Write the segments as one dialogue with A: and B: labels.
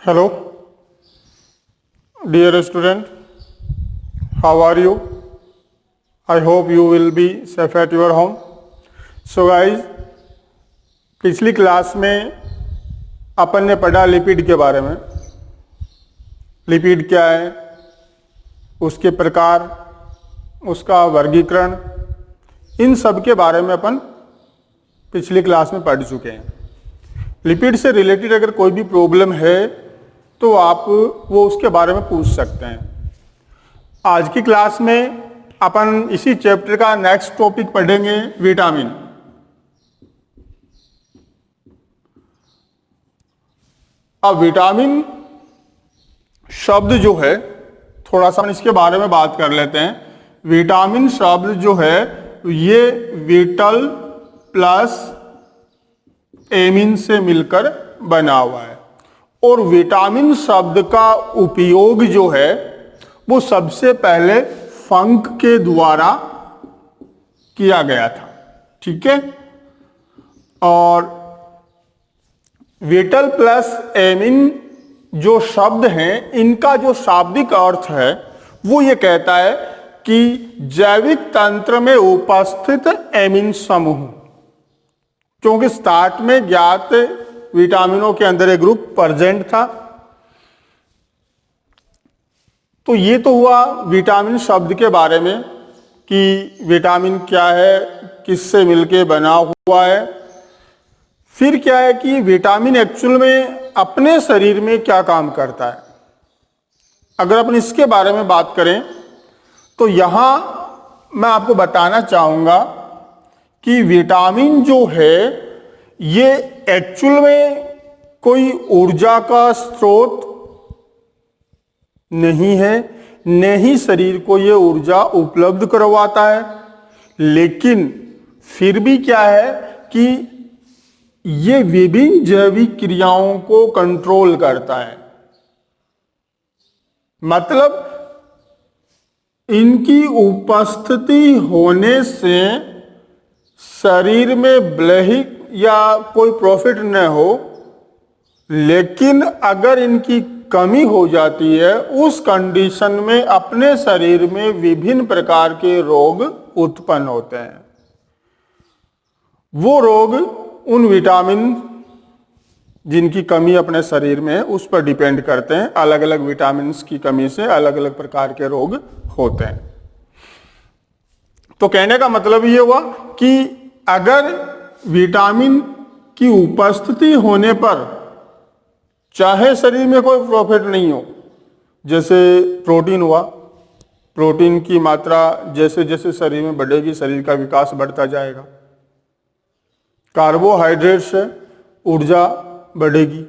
A: Hello, dear student. How are you? I hope you will be safe at your home. So guys, पिछली class में अपन ने पढ़ा lipid के बारे में। लिपिड क्या है, उसके प्रकार, उसका वर्गीकरण, इन सब के बारे में अपन पिछली क्लास में पढ़ चुके हैं। लिपिड से रिलेटेड अगर कोई भी प्रॉब्लम है तो आप वो उसके बारे में पूछ सकते हैं। आज की क्लास में अपन इसी चैप्टर का नेक्स्ट टॉपिक पढ़ेंगे, विटामिन। अब विटामिन शब्द जो है, थोड़ा सा इसके बारे में बात कर लेते हैं। विटामिन शब्द जो है ये विटल प्लस एमिन से मिलकर बना हुआ है, और विटामिन शब्द का उपयोग जो है वो सबसे पहले फंक के द्वारा किया गया था। ठीक है, और विटल प्लस एमिन जो शब्द हैं, इनका जो शाब्दिक अर्थ है वो ये कहता है कि जैविक तंत्र में उपस्थित एमिन समूह। क्योंकि स्टार्ट में ज्ञात विटामिनों के अंदर एक ग्रुप प्रेजेंट था, तो ये तो हुआ विटामिन शब्द के बारे में कि विटामिन क्या है, किससे मिलके बना हुआ है। फिर क्या है कि विटामिन एक्चुअल में अपने शरीर में क्या काम करता है। अगर अपन इसके बारे में बात करें तो यहां मैं आपको बताना चाहूंगा कि विटामिन जो है ये एक्चुअल में कोई ऊर्जा का स्रोत नहीं है, न ही शरीर को ये ऊर्जा उपलब्ध करवाता है, लेकिन फिर भी क्या है कि ये विभिन्न जैविक क्रियाओं को कंट्रोल करता है। मतलब इनकी उपस्थिति होने से शरीर में ब्लहिक या कोई प्रॉफिट न हो, लेकिन अगर इनकी कमी हो जाती है उस कंडीशन में अपने शरीर में विभिन्न प्रकार के रोग उत्पन्न होते हैं। वो रोग उन विटामिन जिनकी कमी अपने शरीर में है उस पर डिपेंड करते हैं। अलग अलग विटामिन की कमी से अलग अलग प्रकार के रोग होते हैं। तो कहने का मतलब ये हुआ कि अगर विटामिन की उपस्थिति होने पर चाहे शरीर में कोई प्रॉफिट नहीं हो, जैसे प्रोटीन हुआ, प्रोटीन की मात्रा जैसे जैसे शरीर में बढ़ेगी शरीर का विकास बढ़ता जाएगा। कार्बोहाइड्रेट से ऊर्जा बढ़ेगी,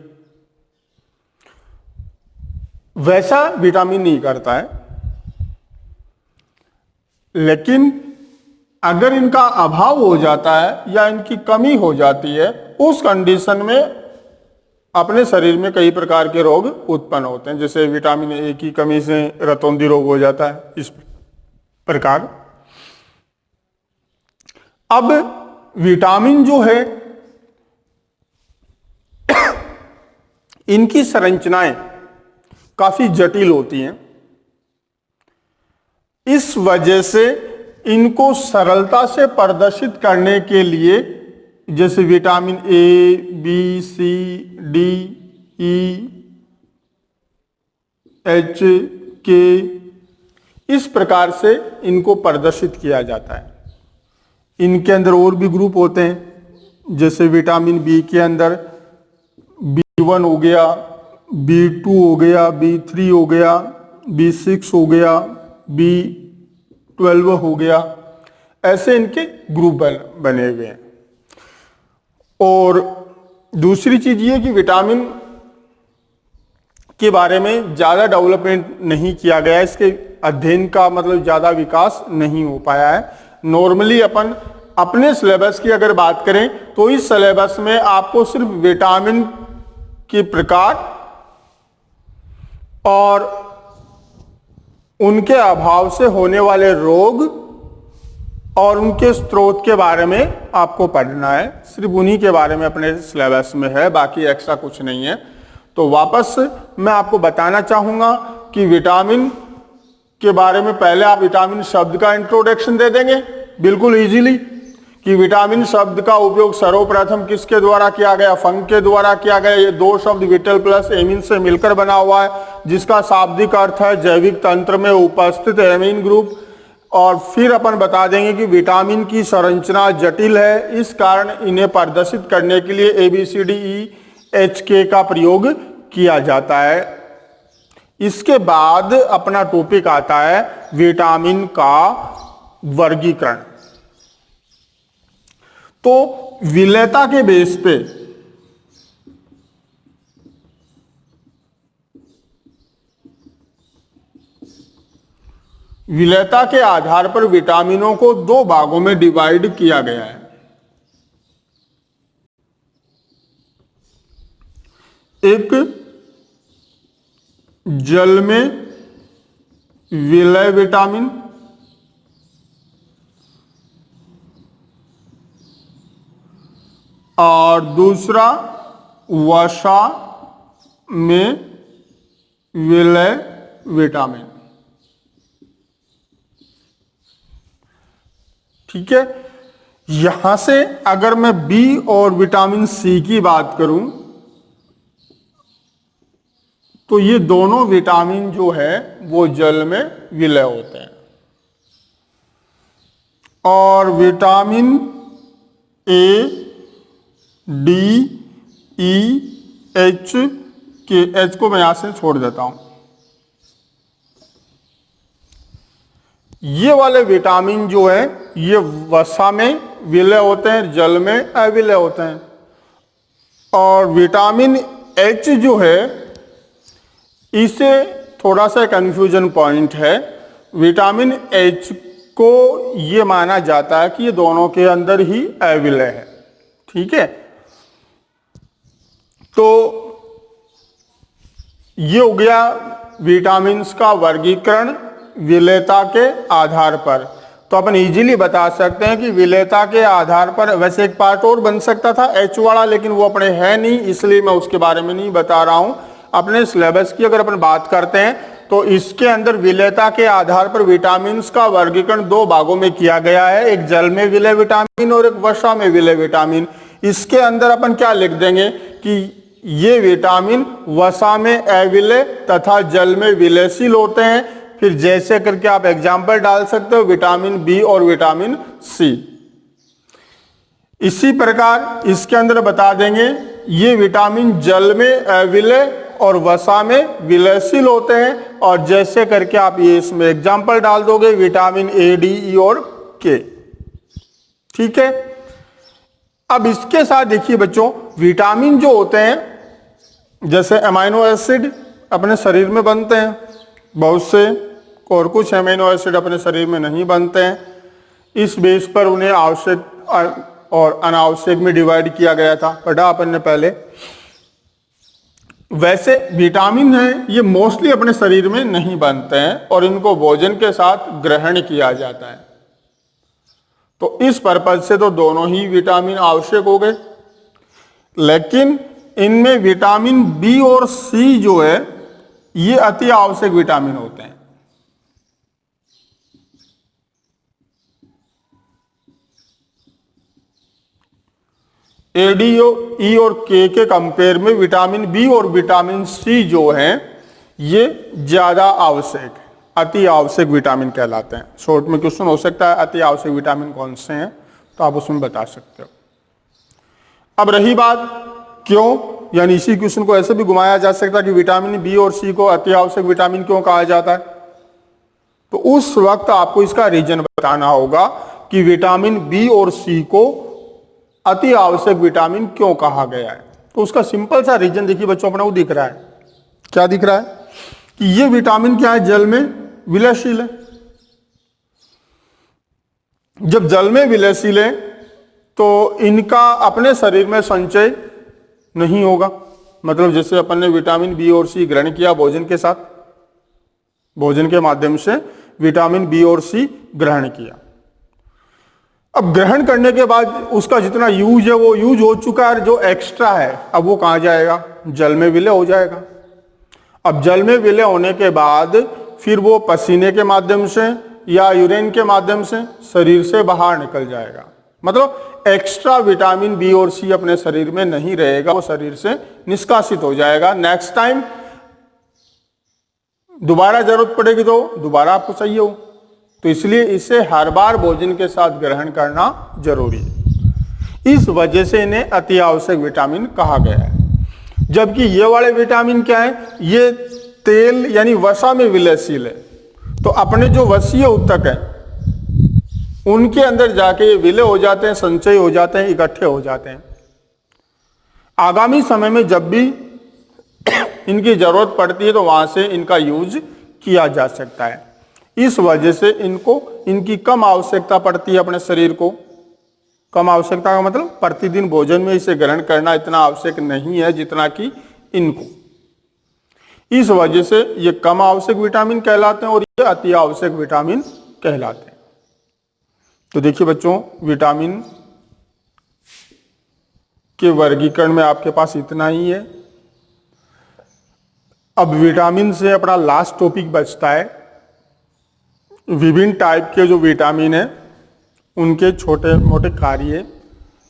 A: वैसा विटामिन नहीं करता है। लेकिन अगर इनका अभाव हो जाता है या इनकी कमी हो जाती है उस कंडीशन में अपने शरीर में कई प्रकार के रोग उत्पन्न होते हैं। जैसे विटामिन ए की कमी से रतौंधी रोग हो जाता है, इस प्रकार। अब विटामिन जो है इनकी संरचनाएं काफी जटिल होती हैं। इस वजह से इनको सरलता से प्रदर्शित करने के लिए जैसे vitamin A, B, C, D, E, H, K, इस प्रकार से इनको प्रदर्शित किया जाता है। इनके अंदर और भी ग्रुप होते हैं, जैसे विटामिन बी के अंदर B1 हो गया, B2 हो गया, B3 हो गया, B6 हो गया, B12 हो गया। ऐसे इनके ग्रुप बने हुए हैं। और दूसरी चीज ये कि विटामिन के बारे में ज्यादा डेवलपमेंट नहीं किया गया है, इसके अध्ययन का मतलब ज्यादा विकास नहीं हो पाया है। नॉर्मली अपन अपने सिलेबस की अगर बात करें तो इस सिलेबस में आपको सिर्फ विटामिन के प्रकार और उनके अभाव से होने वाले रोग और उनके स्रोत के बारे में आपको पढ़ना है। सिर्फ उन्हीं के बारे में अपने सिलेबस में है, बाकी एक्स्ट्रा कुछ नहीं है। तो वापस मैं आपको बताना चाहूंगा कि विटामिन के बारे में पहले आप विटामिन शब्द का इंट्रोडक्शन दे देंगे बिल्कुल इजीली, कि विटामिन शब्द का उपयोग सर्वप्रथम किसके द्वारा किया गया, फंक के द्वारा किया गया। ये दो शब्द विटल प्लस एमीन से मिलकर बना हुआ है, जिसका शाब्दिक अर्थ है जैविक तंत्र में उपस्थित एमीन ग्रुप। और फिर अपन बता देंगे कि विटामिन की संरचना जटिल है, इस कारण इन्हें प्रदर्शित करने के लिए ABCDEHK का प्रयोग किया जाता है। इसके बाद अपना टॉपिक आता है विटामिन का वर्गीकरण। तो विलेयता के बेस पे विलेयता के आधार पर विटामिनों को दो भागों में डिवाइड किया गया है। एक जल में विलय विटामिन, और दूसरा वसा में विलय विटामिन। ठीक है, यहां से अगर मैं बी और विटामिन सी की बात करूं तो ये दोनों विटामिन जो है वो जल में विलय होते हैं, और vitamin A, D, E, H के, एच को मैं यहां से छोड़ देता हूं। ये वाले विटामिन जो है ये वसा में विलय होते हैं, जल में अविलय होते हैं। और विटामिन एच जो है इसे थोड़ा सा कंफ्यूजन पॉइंट है। विटामिन एच को ये माना जाता है कि ये दोनों के अंदर ही अविलय है। ठीक है, तो ये हो गया विटामिन्स का वर्गीकरण विलेयता के आधार पर। तो अपन इजीली बता सकते हैं कि विलेयता के आधार पर, वैसे एक पार्ट और बन सकता था एच वाला, लेकिन वो अपने है नहीं, इसलिए मैं उसके बारे में नहीं बता रहा हूं। अपने सिलेबस की अगर अपन बात करते हैं तो इसके अंदर विलेयता के आधार पर विटामिन्स का वर्गीकरण दो भागों में किया गया है, एक जल में विलय विटामिन और एक वसा में विलय विटामिन। इसके अंदर अपन क्या लिख देंगे कि ये विटामिन वसा में अविलय तथा जल में विलयशील होते हैं। फिर जैसे करके आप एग्जाम्पल डाल सकते हो, विटामिन बी और विटामिन सी। इसी प्रकार इसके अंदर बता देंगे ये विटामिन जल में अविलय और वसा में विलयशील होते हैं, और जैसे करके आप ये इसमें एग्जाम्पल डाल दोगे विटामिन ए, डी, ई और के। ठीक है, अब इसके साथ देखिए बच्चों, विटामिन जो होते हैं जैसे अमीनो एसिड अपने शरीर में बनते हैं बहुत से, और कुछ अमीनो एसिड अपने शरीर में नहीं बनते हैं। इस बेस पर उन्हें आवश्यक और अनावश्यक में डिवाइड किया गया था, पढ़ा अपन ने पहले। वैसे विटामिन है ये मोस्टली अपने शरीर में नहीं बनते हैं और इनको भोजन के साथ ग्रहण किया जाता है। तो इस पर्पज से तो दोनों ही विटामिन आवश्यक हो गए, लेकिन इनमें विटामिन बी और सी जो है ये अति आवश्यक विटामिन होते हैं। ए, डी, ई और के कंपेयर में विटामिन बी और विटामिन सी जो है ये ज्यादा आवश्यक, अति आवश्यक विटामिन कहलाते हैं। शॉर्ट में क्वेश्चन हो सकता है अति आवश्यक विटामिन कौन से हैं, तो आप उसमें बता सकते हो। अब रही बात क्यों, यानी इसी क्वेश्चन को ऐसे भी घुमाया जा सकता है कि विटामिन बी और सी को अति आवश्यक विटामिन क्यों कहा जाता है, तो उस वक्त आपको इसका रीजन बताना होगा कि विटामिन बी और सी को अति आवश्यक विटामिन क्यों कहा गया है। तो उसका सिंपल सा रीजन देखिए बच्चों, अपना वो दिख रहा है। क्या दिख रहा है कि ये विटामिन क्या है, जल में विलयशील है। जब जल में विलयशील है तो इनका अपने शरीर में संचय नहीं होगा। मतलब जैसे अपन ने विटामिन बी और सी ग्रहण किया भोजन के साथ, भोजन के माध्यम से विटामिन बी और सी ग्रहण किया, अब ग्रहण करने के बाद उसका जितना यूज है वो यूज हो चुका है, जो एक्स्ट्रा है अब वो कहाँ जाएगा, जल में विलय हो जाएगा। अब जल में विलय होने के बाद फिर वो पसीने के माध्यम से या यूरिन के माध्यम से शरीर से बाहर निकल जाएगा। मतलब एक्स्ट्रा विटामिन बी और सी अपने शरीर में नहीं रहेगा, वो शरीर से निष्कासित हो जाएगा। नेक्स्ट टाइम दोबारा जरूरत पड़ेगी तो दोबारा आपको चाहिए हो, तो इसलिए इसे हर बार भोजन के साथ ग्रहण करना जरूरी है। इस वजह से इन्हें अति आवश्यक विटामिन कहा गया है। जबकि ये वाले विटामिन क्या है, ये तेल यानी वसा में विलयशील है, तो अपने जो वसीय ऊतक है उनके अंदर जाके ये विलय हो जाते हैं, संचय हो जाते हैं, इकट्ठे हो जाते हैं। आगामी समय में जब भी इनकी जरूरत पड़ती है तो वहां से इनका यूज किया जा सकता है। इस वजह से इनकी कम आवश्यकता पड़ती है अपने शरीर को। कम आवश्यकता का मतलब प्रतिदिन भोजन में इसे ग्रहण करना इतना आवश्यक नहीं है जितना कि इनको। इस वजह से ये कम आवश्यक विटामिन कहलाते हैं और ये अति आवश्यक विटामिन कहलाते हैं। तो देखिए बच्चों, विटामिन के वर्गीकरण में आपके पास इतना ही है। अब विटामिन से अपना लास्ट टॉपिक बचता है विभिन्न टाइप के जो विटामिन है उनके छोटे मोटे कार्य।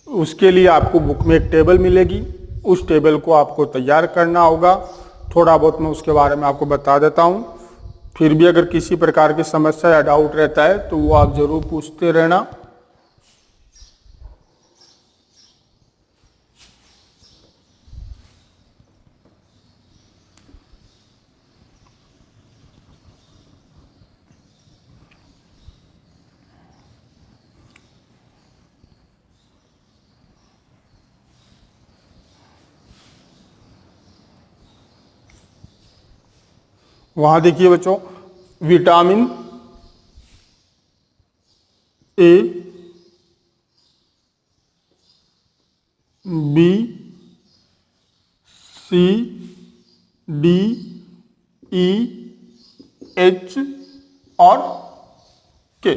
A: उसके लिए आपको बुक में एक टेबल मिलेगी, उस टेबल को आपको तैयार करना होगा। थोड़ा बहुत मैं उसके बारे में आपको बता देता हूँ, फिर भी अगर किसी प्रकार की समस्या या डाउट रहता है तो वो आप जरूर पूछते रहना। वहां देखिए बच्चों, vitamin A, B, C, D, E, H और के।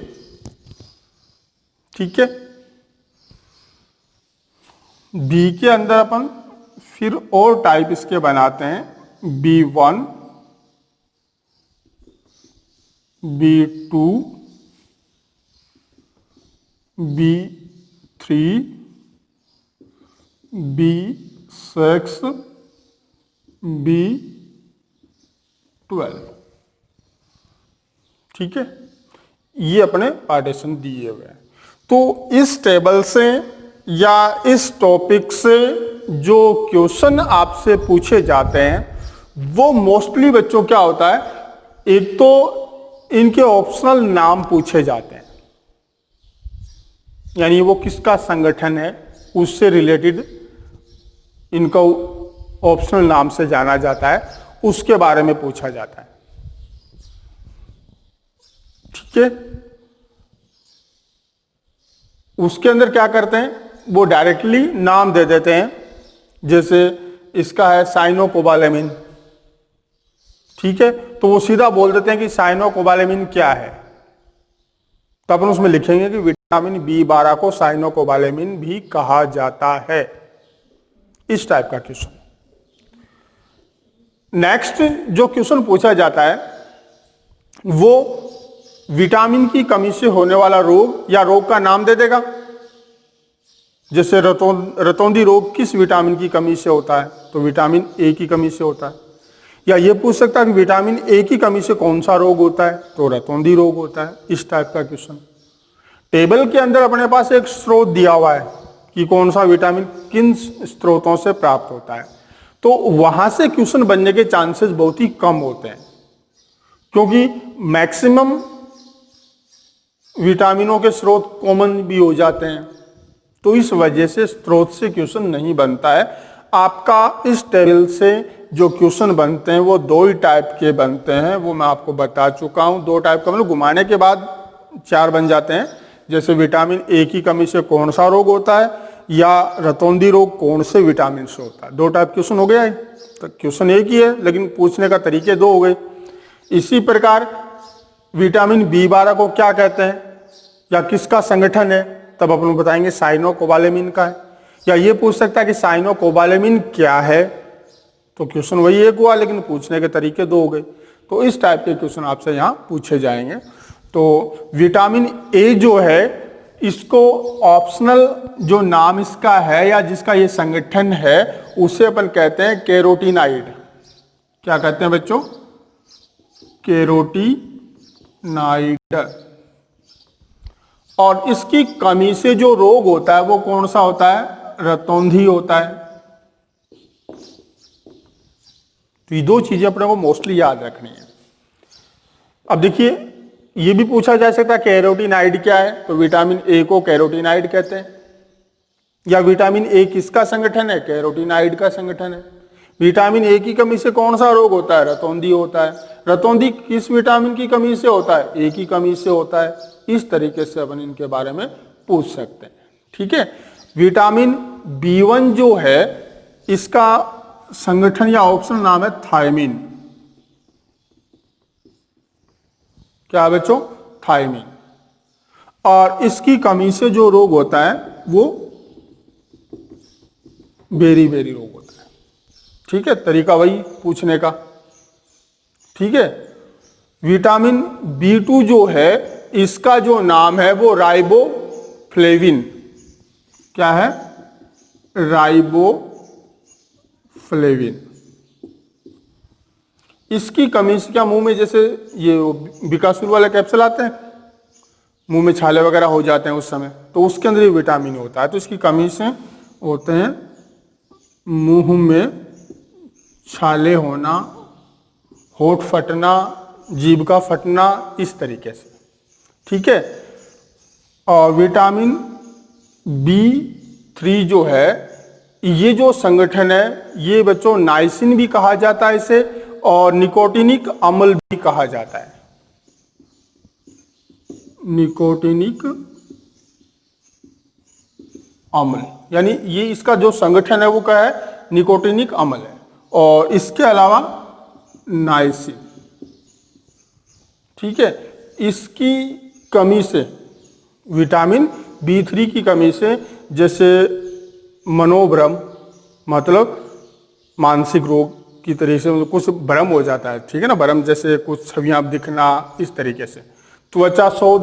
A: ठीक है। बी के अंदर अपन फिर और टाइप इसके बनाते हैं, B1, B2, B3, B6, B12। ठीक है, ये अपने पार्टीशन दिए हुए हैं। तो इस टेबल से या इस टॉपिक से जो क्वेश्चन आपसे पूछे जाते हैं वो मोस्टली बच्चों क्या होता है, एक तो इनके ऑप्शनल नाम पूछे जाते हैं, यानी वो किसका संगठन है उससे रिलेटेड इनका ऑप्शनल नाम से जाना जाता है, उसके बारे में पूछा जाता है। ठीक है। उसके अंदर क्या करते हैं, वो डायरेक्टली नाम दे देते हैं। जैसे इसका है साइनोकोबालेमिन, ठीक है, तो वो सीधा बोल देते हैं कि साइनोकोबालेमिन क्या है। तो अपन उसमें लिखेंगे कि विटामिन B12 को साइनोकोबालेमिन भी कहा जाता है। इस टाइप का क्वेश्चन। नेक्स्ट जो क्वेश्चन पूछा जाता है वो विटामिन की कमी से होने वाला रोग या रोग का नाम दे देगा। जैसे रतौंधी रोग किस विटामिन की कमी से होता है, तो विटामिन ए की कमी से होता है। या ये पूछ सकता है कि विटामिन ए की कमी से कौन सा रोग होता है, तो रतौंधी रोग होता है। इस टाइप का क्वेश्चन। टेबल के अंदर अपने पास एक स्रोत दिया हुआ है कि कौन सा विटामिन किन स्रोतों से प्राप्त होता है, तो वहां से क्वेश्चन बनने के चांसेस बहुत ही कम होते हैं, क्योंकि मैक्सिमम विटामिनों के स्रोत कॉमन भी हो जाते हैं। तो इस वजह से स्रोत से क्वेश्चन नहीं बनता है। आपका इस टेबल से जो क्वेश्चन बनते हैं वो दो ही टाइप के बनते हैं, वो मैं आपको बता चुका हूं। दो टाइप का मतलब घुमाने के बाद 4 बन जाते हैं। जैसे विटामिन ए की कमी से कौन सा रोग होता है, या रतौंधी रोग कौन से विटामिन से होता है। 2 टाइप क्वेश्चन हो गया है। तो क्वेश्चन एक ही है लेकिन पूछने का तरीके 2 हो गए। इसी प्रकार विटामिन B12 को क्या कहते हैं या किसका संगठन है, तब अपन बताएंगे साइनोकोबालेमिन का है। या ये पूछ सकता है कि साइनोकोबालेमिन क्या है, तो क्वेश्चन वही एक हुआ लेकिन पूछने के तरीके दो हो गए। तो इस टाइप के क्वेश्चन आपसे यहाँ पूछे जाएंगे। तो विटामिन ए जो है इसको ऑप्शनल जो नाम इसका है या जिसका ये संगठन है उसे अपन कहते हैं कैरोटीनाइड। क्या कहते हैं बच्चों? कैरोटीनाइड। और इसकी कमी से जो रोग होता है वो कौन सा होता है? रतौंधी होता है। तो ये दो चीजें अपने को मोस्टली याद रखनी है। अब देखिए ये भी पूछा जा सकता है कैरोटीनाइड क्या है, तो विटामिन ए को कैरोटीनाइड कहते हैं। या विटामिन ए किसका संगठन है? कैरोटीनाइड का संगठन है। विटामिन ए की कमी से कौन सा रोग होता है? रतौंधी होता है। रतौंधी किस विटामिन की कमी से होता है? ए की कमी से होता है। इस तरीके से अपन इनके बारे में पूछ सकते हैं। ठीक है। विटामिन B1 जो है इसका संगठन या ऑप्शन नाम है थायमिन। क्या बच्चों? थायमिन। और इसकी कमी से जो रोग होता है वो बेरी रोग होता है। ठीक है, तरीका वही पूछने का। ठीक है। विटामिन B2 जो है इसका जो नाम है वो राइबोफ्लेविन। क्या है? राइबोफ्लेविन। इसकी कमी से क्या मुंह में जैसे ये बिकासूर वाले कैप्सूल आते हैं, मुंह में छाले वगैरह हो जाते हैं उस समय, तो उसके अंदर ये विटामिन होता है। तो इसकी कमी से होते हैं मुंह में छाले होना, होठ फटना, जीभ का फटना, इस तरीके से। ठीक है। और विटामिन B3 जो है ये जो संगठन है ये बच्चों नाइसिन भी कहा जाता है इसे, और निकोटिनिक अम्ल भी कहा जाता है। निकोटिनिक अम्ल यानी ये इसका जो संगठन है वो क्या है? निकोटिनिक अम्ल है। और इसके अलावा नाइसिन। ठीक है। इसकी कमी से, विटामिन B3 की कमी से, जैसे मनोभ्रम मतलब मानसिक रोग की तरीके से मतलब कुछ भ्रम हो जाता है। ठीक है ना, भ्रम जैसे कुछ छवियां दिखना, इस तरीके से। त्वचा शोध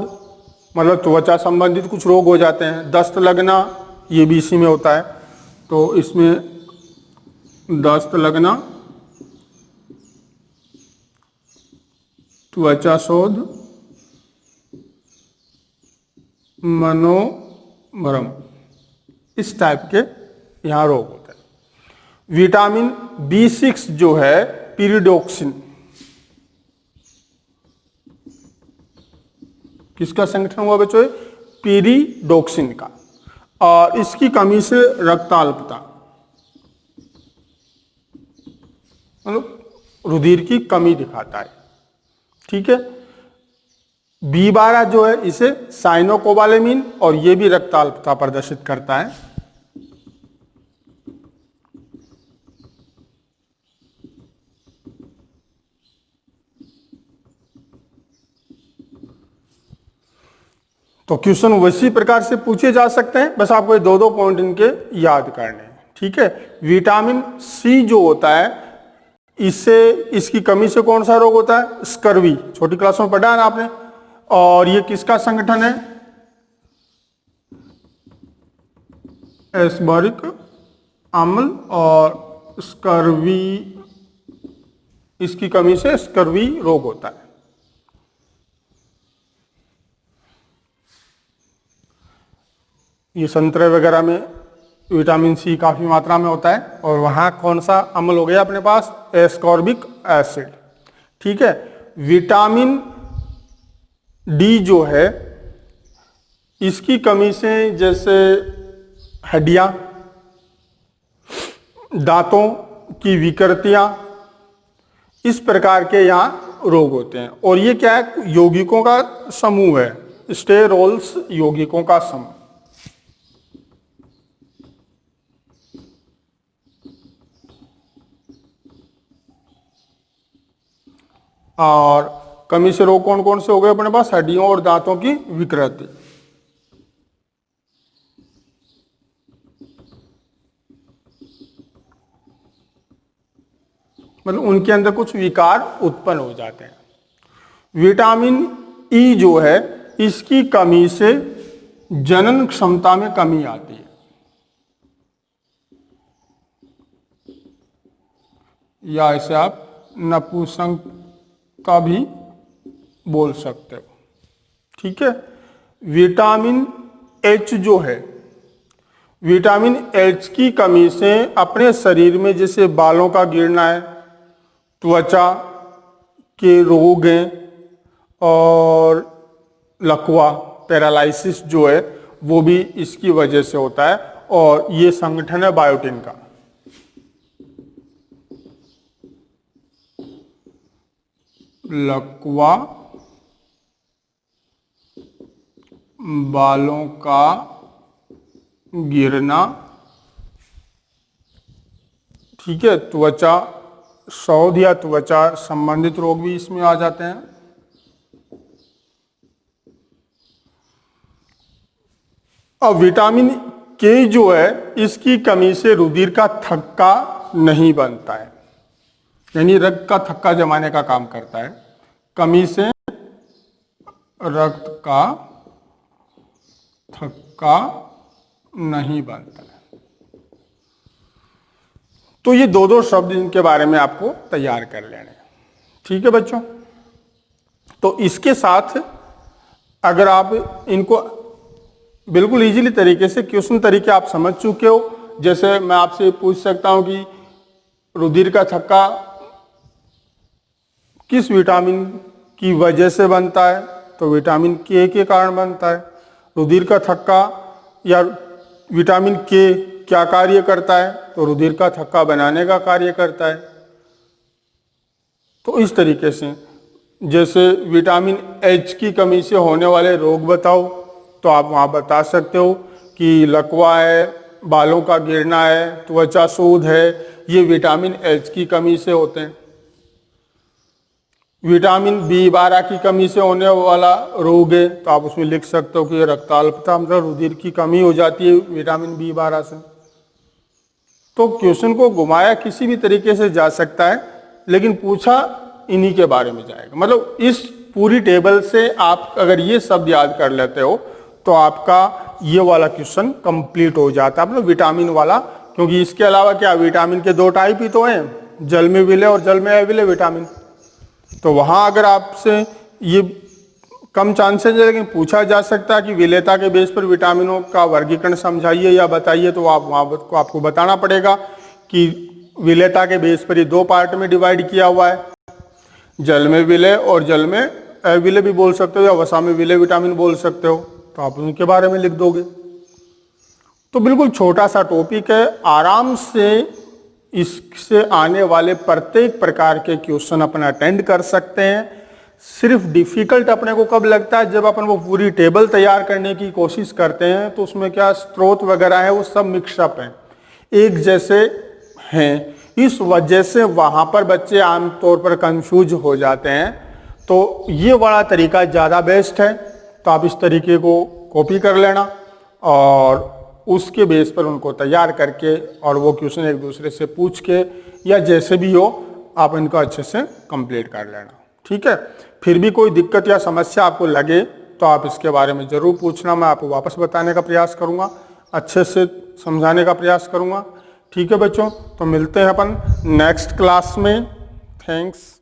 A: मतलब त्वचा संबंधित कुछ रोग हो जाते हैं। दस्त लगना ये भी इसी में होता है। तो इसमें दस्त लगना, त्वचा शोध, मनोभ्रम, इस टाइप के यहाँ रोग होते हैं। विटामिन B6 जो है पीरिडोक्सिन, किसका संगठन हुआ बच्चों? पीरिडोक्सिन का। और इसकी कमी से रक्ताल्पता मतलब रुधिर की कमी दिखाता है। ठीक है। B12 जो है इसे साइनोकोबालेमिन, और ये भी रक्ताल्पता प्रदर्शित करता है। तो क्वेश्चन वैसी प्रकार से पूछे जा सकते हैं, बस आपको ये दो दो पॉइंट इनके याद करने हैं। ठीक है। विटामिन C जो होता है इससे, इसकी कमी से कौन सा रोग होता है? स्कर्वी। छोटी क्लास में पढ़ा है ना आपने। और ये किसका संगठन है? एस्बरिक अम्ल। और स्कर्वी, इसकी कमी से स्कर्वी रोग होता है। ये संतरे वगैरह में विटामिन C काफी मात्रा में होता है। और वहां कौन सा अम्ल हो गया अपने पास? Ascorbic acid. ठीक है। विटामिन D जो है इसकी कमी से जैसे हड्डियां, दांतों की विकृतियां, इस प्रकार के यहाँ रोग होते हैं। और ये क्या है? यौगिकों का समूह है, स्टेरोल्स यौगिकों का समूह। और कमी से रोग कौन कौन से हो गए अपने पास? हड्डियों और दांतों की विकृति। मतलब उनके अंदर कुछ विकार उत्पन्न हो जाते हैं। विटामिन ई जो है इसकी कमी से जनन क्षमता में कमी आती है, या इसे आप नपुंसक का भी बोल सकते हो। ठीक है। विटामिन एच जो है, विटामिन एच की कमी से अपने शरीर में जैसे बालों का गिरना है, त्वचा के रोग हैं, और लकवा पैरालिसिस जो है वो भी इसकी वजह से होता है। और ये संगठन है बायोटिन का। लकवा, बालों का गिरना, ठीक है, त्वचा शोथ या त्वचा संबंधित रोग भी इसमें आ जाते हैं। अब विटामिन के जो है इसकी कमी से रुधिर का थक्का नहीं बनता है, यानी रक्त का थक्का जमाने का काम करता है। कमी से रक्त का थक्का नहीं बनता है। तो ये दो शब्द इनके बारे में आपको तैयार कर लेने हैं। ठीक है बच्चों। तो इसके साथ अगर आप इनको बिल्कुल इजीली तरीके से क्वेश्चन तरीके आप समझ चुके हो, जैसे मैं आपसे पूछ सकता हूं कि रुधिर का थक्का किस विटामिन की वजह से बनता है, तो विटामिन के कारण बनता है। रुधिर का थक्का या विटामिन के क्या कार्य करता है, तो रुधिर का थक्का बनाने का कार्य करता है। तो इस तरीके से जैसे विटामिन एच की कमी से होने वाले रोग बताओ, तो आप वहाँ बता सकते हो कि लकवा है, बालों का गिरना है, त्वचा शोथ है, ये विटामिन एच की कमी से होते हैं। विटामिन बी12 की कमी से होने वाला रोग है, तो आप उसमें लिख सकते हो कि रक्ताल्पता, मतलब रुधिर की कमी हो जाती है विटामिन बी12 से। तो क्वेश्चन को घुमाया किसी भी तरीके से जा सकता है, लेकिन पूछा इन्हीं के बारे में जाएगा। मतलब इस पूरी टेबल से आप अगर ये शब्द याद कर लेते हो तो आपका ये वाला क्वेश्चन कंप्लीट हो जाता है, मतलब विटामिन वाला। क्योंकि इसके अलावा क्या, विटामिन के दो टाइप ही तो हैं, जल में विलय और जल में अविलय विटामिन। तो वहां अगर आपसे ये कम चांसेस है, लेकिन पूछा जा सकता है कि विलेयता के बेस पर विटामिनों का वर्गीकरण समझाइए या बताइए, तो आप वहाँ को आपको बताना पड़ेगा कि विलेयता के बेस पर ये दो पार्ट में डिवाइड किया हुआ है, जल में विलय और जल में अविलय भी बोल सकते हो, या वसा में विलय विटामिन बोल सकते हो। तो आप उनके बारे में लिख दोगे। तो बिल्कुल छोटा सा टॉपिक है, आराम से इससे आने वाले प्रत्येक प्रकार के क्वेश्चन अपन अटेंड कर सकते हैं। सिर्फ डिफिकल्ट अपने को कब लगता है, जब अपन वो पूरी टेबल तैयार करने की कोशिश करते हैं तो उसमें क्या स्रोत वगैरह है वो सब मिक्सअप हैं, एक जैसे हैं, इस वजह से वहाँ पर बच्चे आमतौर पर कंफ्यूज हो जाते हैं। तो ये वाला तरीका ज़्यादा बेस्ट है। तो आप इस तरीके को कॉपी कर लेना और उसके बेस पर उनको तैयार करके और वो क्वेश्चन एक दूसरे से पूछ के या जैसे भी हो आप इनको अच्छे से कंप्लीट कर लेना। ठीक है। फिर भी कोई दिक्कत या समस्या आपको लगे तो आप इसके बारे में ज़रूर पूछना, मैं आपको वापस बताने का प्रयास करूँगा, अच्छे से समझाने का प्रयास करूँगा। ठीक है बच्चों, तो मिलते हैं अपन नेक्स्ट क्लास में। थैंक्स।